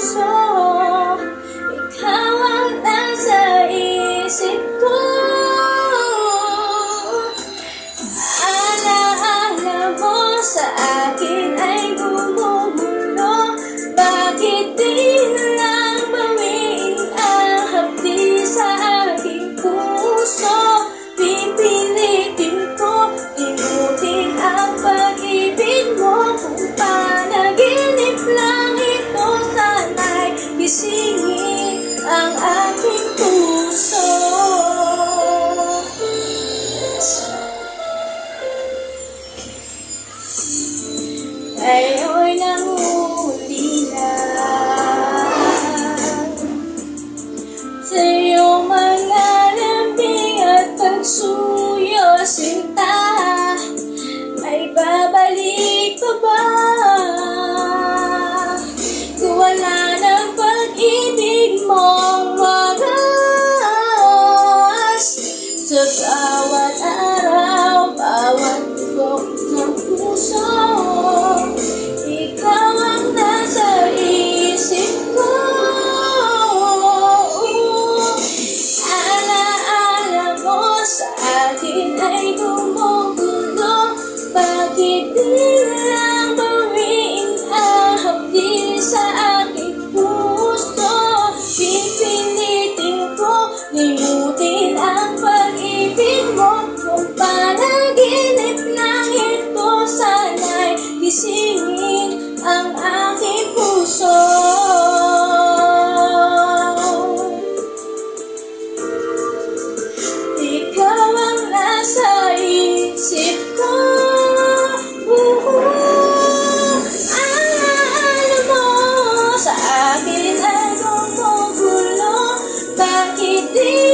puso. Ikaw ang nasa isip ko. Alaala mo sa akin ay gumugulo. Bakit di na lang bawiin ang hapdi sa aking puso? Pipilitin ko limutin ang pag-ibig mo. Kung panaginip lang ito, sana'y gisingin ang aking puso. Ngayon nanguli na sa iyong mga lambing at pagsuyo, sinta. May babalik pa ba? Kung wala ng pag-ibig mong wagas, sa bawat araw, bawat tugok ng puso, ikaw ang nasa isip ko. Alaala mo sa akin ay gumugulo. Bakit di lang bawiin ang hapdi sa aking puso? Pipilitin ko limutin ang pag-ibig mo. Kung panaginip lang ito, sana'y gisingin ang aking puso. Ikaw ang nasa isip ko. Alaala mo sa akin ay gumugulo. Bakit di